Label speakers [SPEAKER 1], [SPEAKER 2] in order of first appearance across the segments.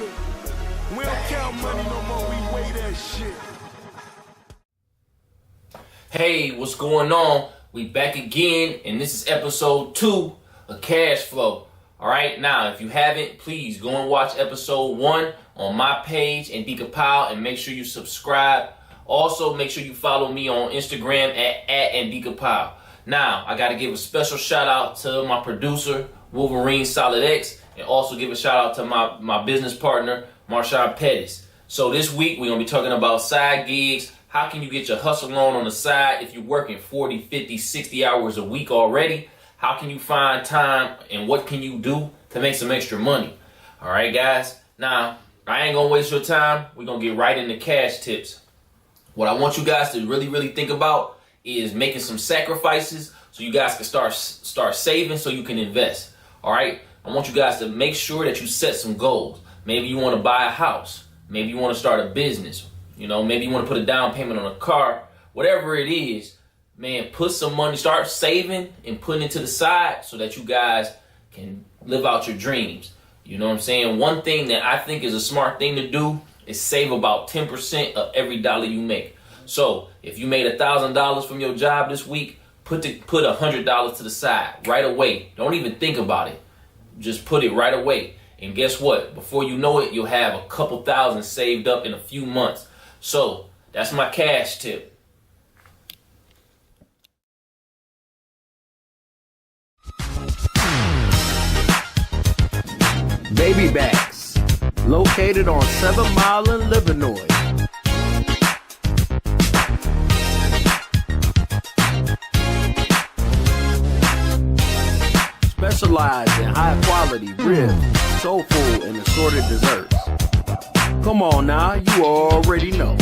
[SPEAKER 1] We don't count money no more, we weigh that shit.
[SPEAKER 2] Hey, what's going on? We back again, and this is episode 2 of Cashflow. Alright, now if you haven't, please go and watch episode 1 on my page and Decompile, and make sure you subscribe. Also, make sure you follow me on Instagram at Decompile. Now, I gotta give a special shout out to my producer, Wolverine Solid X, and also give a shout out to my business partner, Marshawn Pettis. So this week, we're gonna be talking about side gigs. How can you get your hustle on the side if you're working 40, 50, 60 hours a week already? How can you find time, and what can you do to make some extra money? All right, guys. Now, I ain't gonna waste your time. We're gonna get right into cash tips. What I want you guys to really think about is making some sacrifices so you guys can start saving so you can invest. All right? I want you guys to make sure that you set some goals. Maybe you want to buy a house. Maybe you want to start a business. Maybe you want to put a down payment on a car. Whatever it is, man, put some money, start saving and putting it to the side so that you guys can live out your dreams. You know what I'm saying? One thing that I think is a smart thing to do is save about 10% of every dollar you make. So if you made $1,000 from your job this week, put $100 to the side right away. Don't even think about it. Just put it right away. And guess what? Before you know it, you'll have a couple thousand saved up in a few months. So that's my cash tip.
[SPEAKER 3] Baby Backs, located on 7 Mile in Livernois. Specialize in high quality ribs, soul food, and assorted desserts. Come on now, you already know.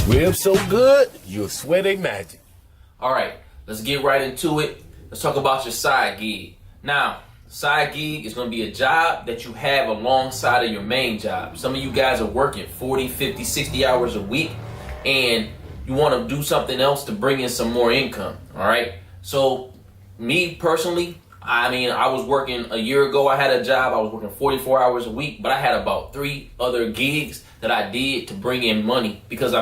[SPEAKER 1] Ribs so good, you'll swear they magic.
[SPEAKER 2] All right, let's get right into it. Let's talk about your side gig. Now, side gig is going to be a job that you have alongside of your main job. Some of you guys are working 40, 50, 60 hours a week, and you want to do something else to bring in some more income. All right. So me personally, I was working a year ago. I had a job. I was working 44 hours a week, but I had about 3 other gigs that I did to bring in money because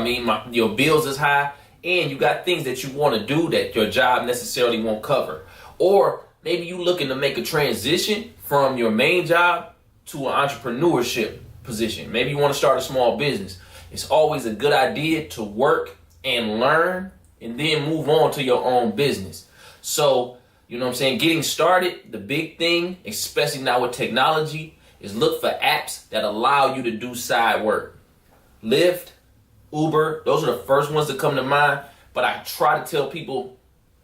[SPEAKER 2] your bills is high and you got things that you want to do that your job necessarily won't cover. Or maybe you looking to make a transition from your main job to an entrepreneurship position. Maybe you want to start a small business. It's always a good idea to work and learn and then move on to your own business. So, you know what I'm saying? Getting started, the big thing, especially now with technology, is look for apps that allow you to do side work. Lyft, Uber, those are the first ones that come to mind. But I try to tell people,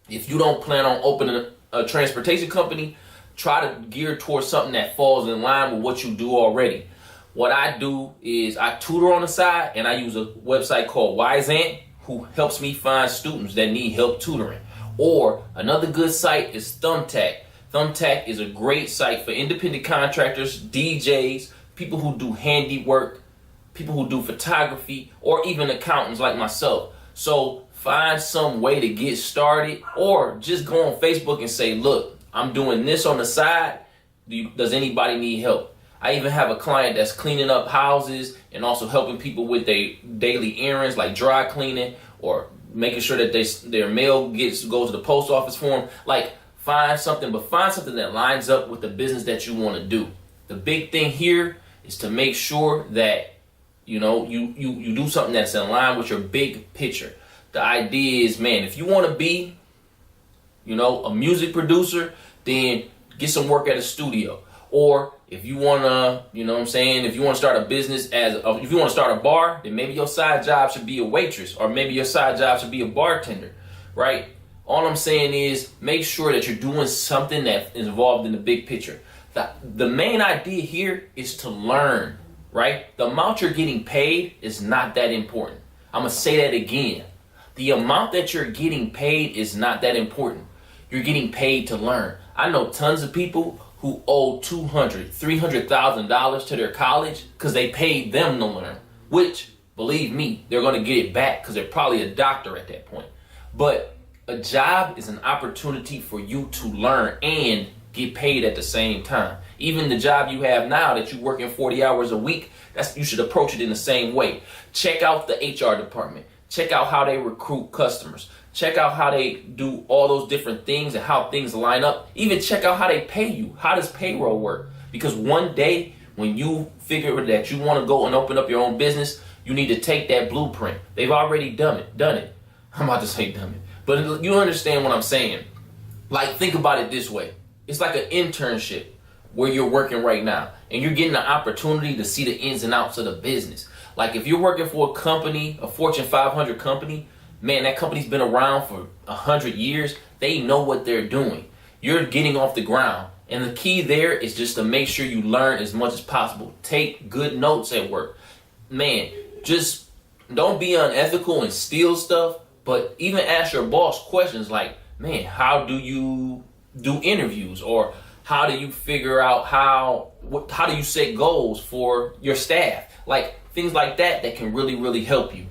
[SPEAKER 2] if you don't plan on opening a transportation company, try to gear towards something that falls in line with what you do already. What I do is I tutor on the side, and I use a website called Wiseant, who helps me find students that need help tutoring. Or another good site is Thumbtack. Thumbtack is a great site for independent contractors, DJs, people who do handiwork, people who do photography, or even accountants like myself. So find some way to get started, or just go on Facebook and say, look, I'm doing this on the side. Does anybody need help? I even have a client that's cleaning up houses and also helping people with their daily errands like dry cleaning or making sure that their mail goes to the post office for them. Like, find something that lines up with the business that you want to do. The big thing here is to make sure that you do something that's in line with your big picture. The idea is, man, if you want to be, a music producer, then get some work at a studio. Or if you want to, if you want to start a business if you want to start a bar, then maybe your side job should be a waitress, or maybe your side job should be a bartender, right? All I'm saying is make sure that you're doing something that is involved in the big picture. The main idea here is to learn, right? The amount you're getting paid is not that important. I'm going to say that again. The amount that you're getting paid is not that important. You're getting paid to learn. I know tons of people who owe $200,000, $300,000 to their college because they paid them to learn, which, believe me, they're going to get it back because they're probably a doctor at that point. But a job is an opportunity for you to learn and get paid at the same time. Even the job you have now that you're working 40 hours a week, you should approach it in the same way. Check out the HR department. Check out how they recruit customers. Check out how they do all those different things and how things line up. Even check out how they pay you. How does payroll work? Because one day when you figure that you want to go and open up your own business, you need to take that blueprint. They've already done it. I'm about to say done it. But you understand what I'm saying. Like, think about it this way. It's like an internship where you're working right now and you're getting the opportunity to see the ins and outs of the business. Like, if you're working for a company, a Fortune 500 company, man, that company's been around for 100 years. They know what they're doing. You're getting off the ground. And the key there is just to make sure you learn as much as possible. Take good notes at work. Man, just don't be unethical and steal stuff, but even ask your boss questions like, man, how do you do interviews? Or how do you figure out how do you set goals for your staff? Like, things like that can really, really help you.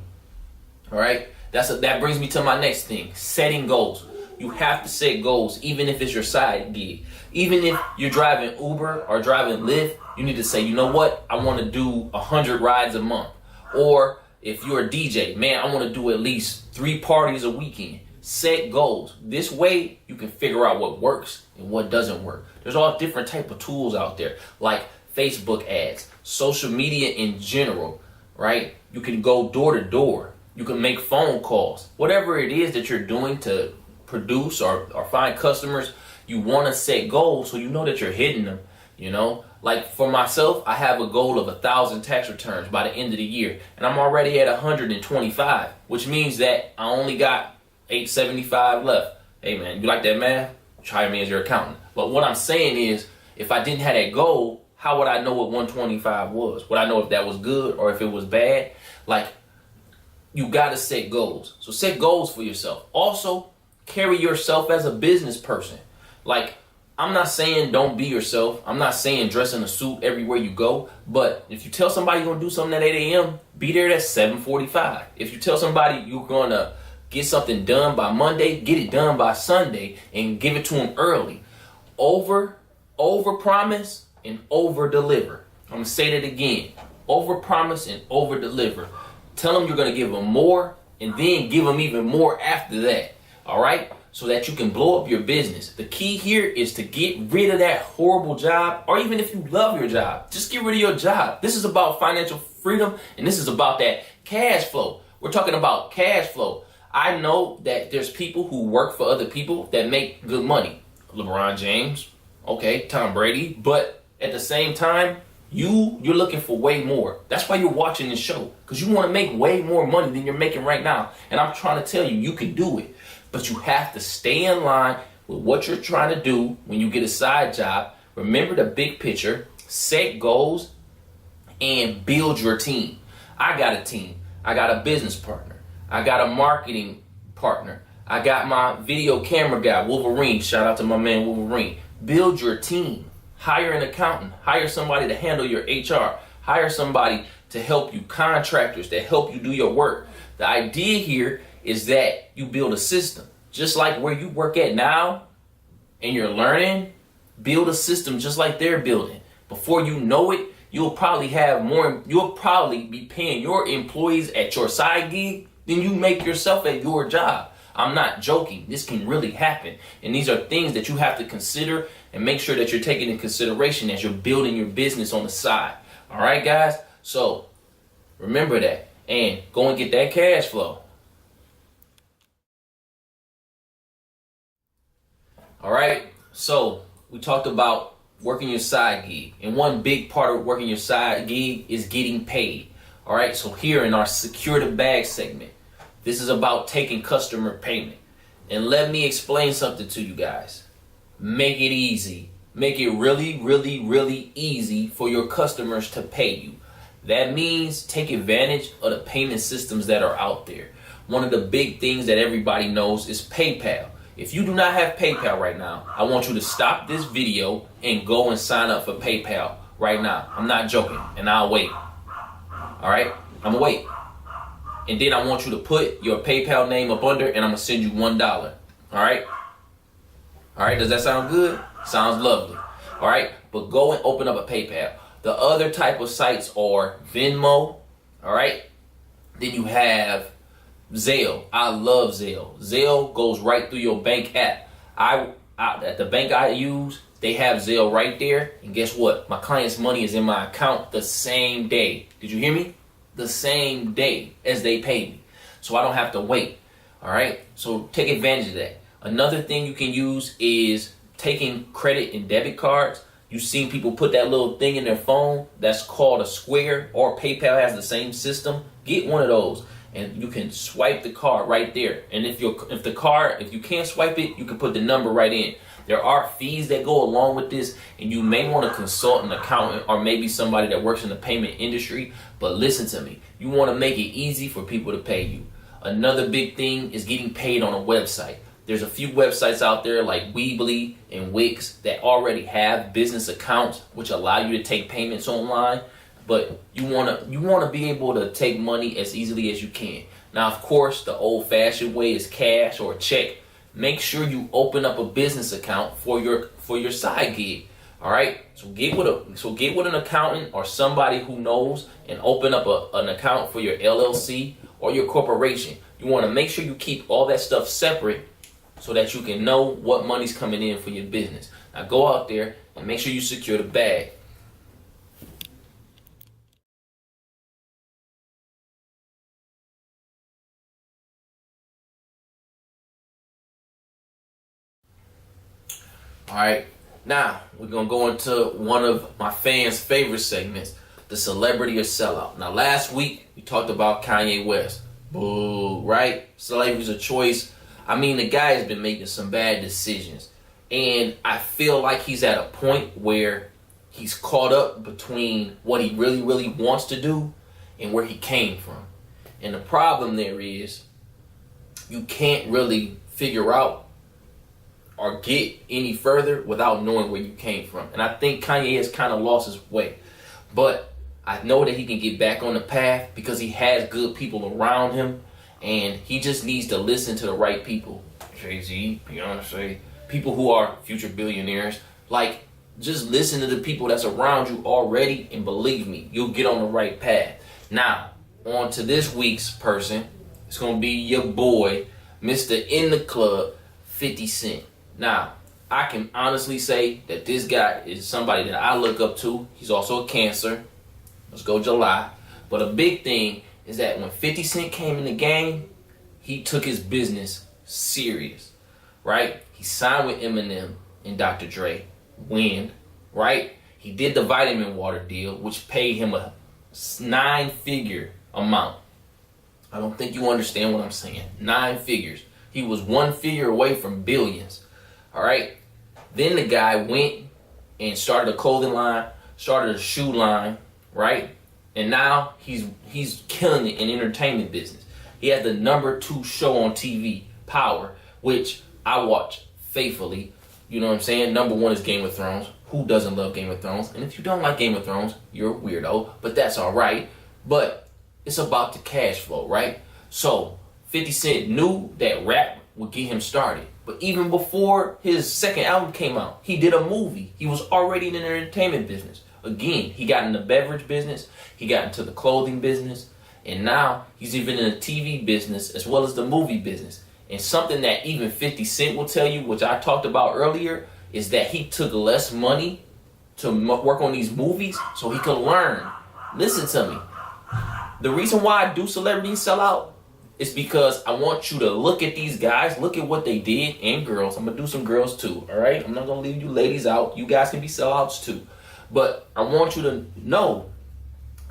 [SPEAKER 2] All right? That brings me to my next thing, setting goals. You have to set goals, even if it's your side gig. Even if you're driving Uber or driving Lyft, you need to say, you know what? I want to do 100 rides a month. Or if you're a DJ, man, I want to do at least 3 parties a weekend. Set goals. This way, you can figure out what works and what doesn't work. There's all different type of tools out there, like Facebook ads, social media in general, right? You can go door to door. You can make phone calls. Whatever it is that you're doing to produce or find customers, you want to set goals so you know that you're hitting them, you know? Like, for myself, I have a goal of 1,000 tax returns by the end of the year, and I'm already at 125, which means that I only got 875 left. Hey man, you like that math? Try me as your accountant. But what I'm saying is, if I didn't have that goal, how would I know what 125 was? Would I know if that was good or if it was bad? Like, you gotta set goals. So set goals for yourself. Also, carry yourself as a business person. Like, I'm not saying don't be yourself. I'm not saying dress in a suit everywhere you go. But if you tell somebody you're gonna do something at 8 a.m., be there at 7:45. If you tell somebody you're gonna get something done by Monday, get it done by Sunday and give it to them early. Over promise and over deliver. I'm gonna say that again. Over promise and over deliver. Tell them you're gonna give them more and then give them even more after that. All right? So that you can blow up your business. The key here is to get rid of that horrible job, or even if you love your job, just get rid of your job. This is about financial freedom, and this is about that cash flow. We're talking about cash flow. I know that there's people who work for other people that make good money. LeBron James, okay, Tom Brady, but at the same time, you're looking for way more. That's why you're watching this show, because you want to make way more money than you're making right now. And I'm trying to tell you, you can do it. But you have to stay in line with what you're trying to do when you get a side job. Remember the big picture, set goals, and build your team. I got a team. I got a business partner. I got a marketing partner. I got my video camera guy, Wolverine. Shout out to my man, Wolverine. Build your team. Hire an accountant. Hire somebody to handle your HR. Hire somebody to help you, contractors that help you do your work. The idea here is that you build a system. Just like where you work at now and you're learning, build a system just like they're building. Before you know it, you'll probably be paying your employees at your side gig than you make yourself at your job. I'm not joking. This can really happen. And these are things that you have to consider and make sure that you're taking in consideration as you're building your business on the side. All right, guys? So remember that and go and get that cash flow. All right, so we talked about working your side gig, and one big part of working your side gig is getting paid. All right, so here in our Secure the Bag segment, this is about taking customer payment. And let me explain something to you guys. Make it easy. make it really, really, really easy for your customers to pay you. That means take advantage of the payment systems that are out there. One of the big things that everybody knows is PayPal. If you do not have PayPal right now, I want you to stop this video and go and sign up for PayPal right now. I'm not joking, and I'll wait. All right? I'm gonna wait. And then I want you to put your PayPal name up under, and I'm gonna send you $1. All right? All right, does that sound good? Sounds lovely. All right, but go and open up a PayPal. The other type of sites are Venmo, all right? Then you have Zelle. I love Zelle. Zelle goes right through your bank app. At the bank I use, they have Zelle right there. And guess what? My client's money is in my account the same day. Did you hear me? The same day as they pay me. So I don't have to wait, all right? So take advantage of that. Another thing you can use is taking credit and debit cards. You've seen people put that little thing in their phone that's called a Square, or PayPal has the same system. Get one of those and you can swipe the card right there. And if you can't swipe it, you can put the number right in. There are fees that go along with this, and you may want to consult an accountant or maybe somebody that works in the payment industry. But listen to me, you want to make it easy for people to pay you. Another big thing is getting paid on a website. There's a few websites out there like Weebly and Wix that already have business accounts which allow you to take payments online, but you want to be able to take money as easily as you can. Now, of course, the old-fashioned way is cash or a check. Make sure you open up a business account for your side gig. All right? So get with an accountant or somebody who knows and open up an account for your LLC or your corporation. You want to make sure you keep all that stuff separate so that you can know what money's coming in for your business. Now go out there and make sure you secure the bag. All right, now we're gonna go into one of my fans' favorite segments, the celebrity or sellout. Now last week we talked about Kanye West. Boo, right? Slavery's a choice. I mean, the guy has been making some bad decisions, and I feel like he's at a point where he's caught up between what he really, really wants to do and where he came from. And the problem there is you can't really figure out or get any further without knowing where you came from. And I think Kanye has kind of lost his way. But I know that he can get back on the path because he has good people around him. And he just needs to listen to the right people. Jay-Z, Beyonce, people who are future billionaires. Like, just listen to the people that's around you already, and believe me, you'll get on the right path. Now, on to this week's person. It's going to be your boy, Mr. In the Club, 50 Cent. Now, I can honestly say that this guy is somebody that I look up to. He's also a Cancer. Let's go July. But a big thing is that when 50 Cent came in the game, he took his business serious, right? He signed with Eminem and Dr. Dre, right? He did the vitamin water deal, which paid him a 9-figure amount. I don't think you understand what I'm saying. 9 figures. He was 1 figure away from billions, all right? Then the guy went and started a clothing line, started a shoe line, right? And now he's killing it in entertainment business. He has the #2 show on TV, Power, which I watch faithfully. You know what I'm saying? #1 is Game of Thrones. Who doesn't love Game of Thrones? And if you don't like Game of Thrones, you're a weirdo, but that's all right. But it's about the cash flow, right? So 50 Cent knew that rap would get him started. But even before his second album came out, he did a movie. He was already in the entertainment business. Again, he got in the beverage business, he got into the clothing business, and now he's even in the TV business as well as the movie business. And something that even 50 Cent will tell you, which I talked about earlier, is that he took less money to work on these movies so he could learn. Listen to me. The reason why I do celebrity sellout is because I want you to look at these guys, look at what they did, and girls. I'm going to do some girls too, all right? I'm not going to leave you ladies out. You guys can be sellouts too. But I want you to know,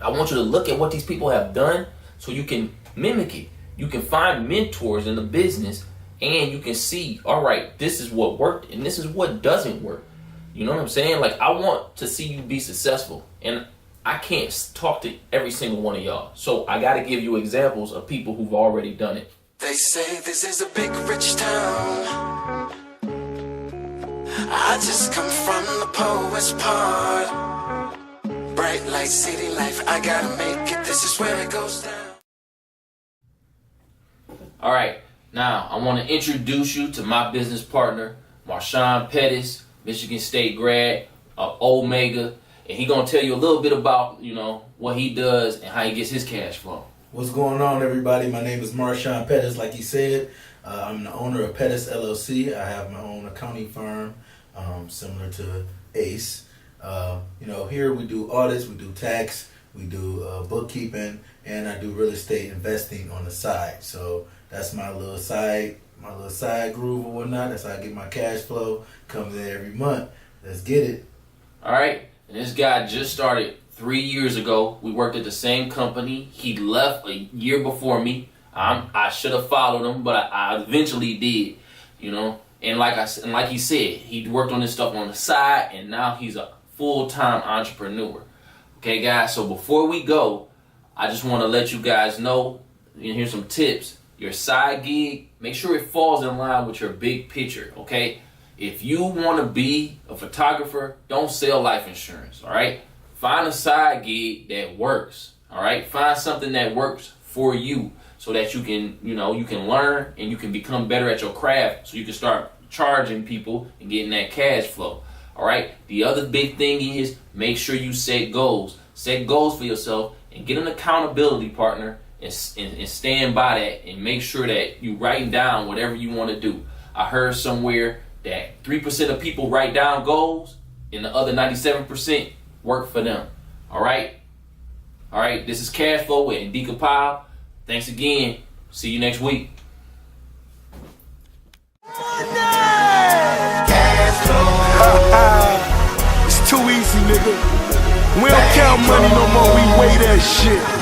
[SPEAKER 2] I want you to look at what these people have done so you can mimic it. You can find mentors in the business and you can see, all right, this is what worked and this is what doesn't work. You know what I'm saying? Like, I want to see you be successful, and I can't talk to every single one of y'all. So I got to give you examples of people who've already done it.
[SPEAKER 4] They say this is a big rich town. I just come from the poet's part. Bright light, city life, I gotta make it. This is where it goes down.
[SPEAKER 2] All right, now I want to introduce you to my business partner, Marshawn Pettis, Michigan State grad, Omega, and he gonna tell you a little bit about, you know, what he does and how he gets his cash flow.
[SPEAKER 5] What's going on, everybody? My name is Marshawn Pettis, like he said. I'm the owner of Pettis LLC. I have my own accounting firm, similar to ACE. Here we do audits, we do tax, we do bookkeeping, and I do real estate investing on the side. So that's my little side groove or whatnot. That's how I get my cash flow. Comes in every month. Let's get it.
[SPEAKER 2] All right, and this guy just started 3 years ago. We worked at the same company. He left a year before me. I should have followed him, but I eventually did. You know, and like he said, he worked on this stuff on the side, and now he's a full-time entrepreneur. Okay, guys. So before we go, I just want to let you guys know, and here's some tips. Your side gig, make sure it falls in line with your big picture. Okay, if you want to be a photographer, don't sell life insurance. All right. Find a side gig that works, all right? Find something that works for you so that you can, you can learn and you can become better at your craft so you can start charging people and getting that cash flow, all right? The other big thing is make sure you set goals. Set goals for yourself and get an accountability partner and stand by that and make sure that you writing down whatever you want to do. I heard somewhere that 3% of people write down goals and the other 97% work for them. All right? This is Cashflow with Indika Powell. Thanks again. See you next week.
[SPEAKER 6] It's too easy, nigga. We don't count money no more. We weigh that shit.